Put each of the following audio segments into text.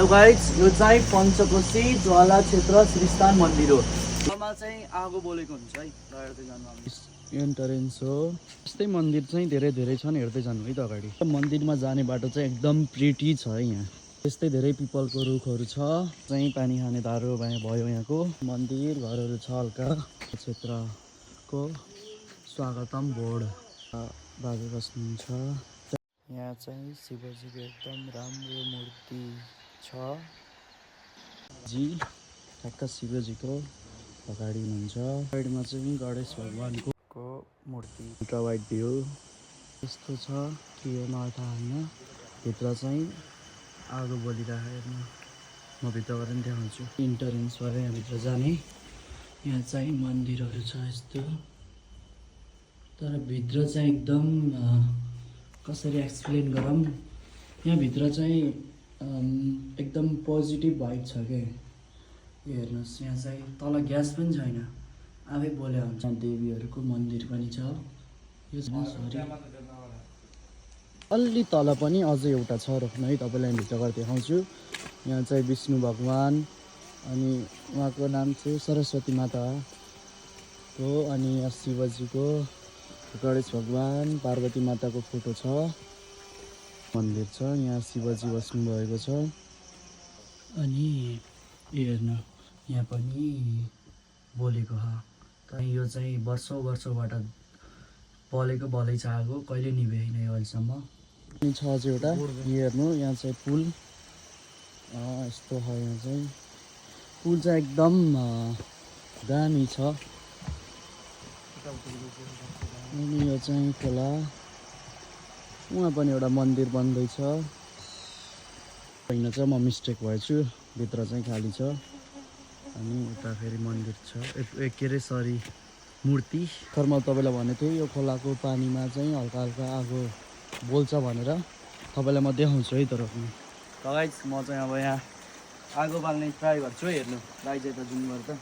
Hello guys, यो चाहिँ पञ्चकोशी ज्वाला क्षेत्र श्रीस्थान मन्दिर हो। घरमा चाहिँ आगो बोलेको हुन्छ है, हेर्दै जानु। एन्ट्रेन्स हो। यस्तै मन्दिर चाहिँ धेरै छन्, हेर्दै जानु है त अगाडि। मन्दिरमा जाने बाटो चाहिँ एकदम प्रिटी छ है यहाँ। यस्तै धेरै पिपलको रुखहरू छ। चाहिँ पानी खाने धारो भयो यहाँको। मन्दिर घरहरू छ हल्का। क्षेत्रको स्वागतम बोर्ड बाजे बस्नुहुन्छ। यहाँ चाहिँ शिवजीको एकदम राम्रो मूर्ति छ। जी ठ्याक्क शिवजीको अगाडि हुनुहुन्छ। साइडमा चाहिँ गणेश भगवानको मूर्ति। उल्टा वाइट भ्यू यस्तो छ कि यो मलाई थाहा होइन। भित्र चाहिँ आगो बलिरहेको हेर्नु। म भित्र गएर पनि देखाउँछु। इन्ट्रेन्स भएर यहाँभित्र जाने। यहाँ चाहिँ मन्दिरहरू छ यस्तो, तर भित्र चाहिँ एकदम कसरी एक्सप्लेन गरौँ, यहाँभित्र चाहिँ एकदम पोजिटिभ भाइब छ क्या। यो हेर्नुहोस्, यहाँ चाहिँ तल ग्यास पनि छैन, आफै बोले हुन्छ। देवीहरूको मन्दिर पनि छ। यो अलि तल पनि अझै एउटा छ, रोक्नु है तपाईँलाई भित्र गएर देखाउँछु। यहाँ चाहिँ विष्णु भगवान् अनि उहाँको नाम चाहिँ सरस्वती माता हो। अनि यहाँ शिवजीको, गणेश भगवान्, पार्वती माताको फोटो छ। मन्दिर छ, यहाँ शिवजी बस्नु भएको छ। अनि हेर्नु यहाँ पनि बोलेको छ। यो चाहिँ वर्षौँबाट बलेको बलै छ आगो, कहिले निभेन यो अहिलेसम्म। अनि छ अझै एउटा, हेर्नु यहाँ चाहिँ पुल यस्तो छ। यहाँ चाहिँ पुल चाहिँ एकदम दामी छ। अनि यो चाहिँ खोला, उहाँ पनि एउटा मन्दिर बन्दैछ। होइन चाहिँ म मिस्टेक भएछु, भित्र चाहिँ खाली छ। अनि उता फेरि मन्दिर छ, के अरे सरी मूर्ति। तर म तपाईँलाई भनेको थिएँ यो खोलाको पानीमा चाहिँ हल्का हल्का आगो बोल्छ भनेर, तपाईँलाई म देखाउँछु है। तर गाइस म चाहिँ अब यहाँ आगो बाल्ने ट्राई गर्छु है। हेर्नु गाइस यता जुम गर्दा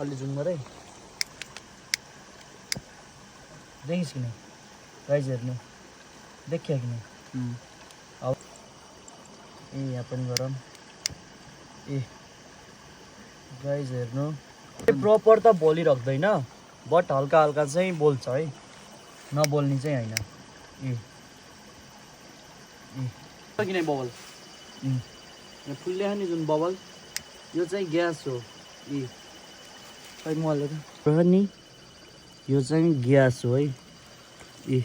अलि जुम गरे देखिस् किन गाइस, हेर्नु देखियो किन। अब ए यहाँ पनि गरौँ। ए गाइस हेर्नु, प्रपर त बोलिराख्दैन, बट हल्का हल्का चाहिँ बोल्छ है, नबोल्ने चाहिँ होइन। ए किन बबल यहाँ फुल्ले नि जुन बबल, यो चाहिँ ग्यास हो। ए खै मले त नि, यो चाहिँ ग्यास हो है। ए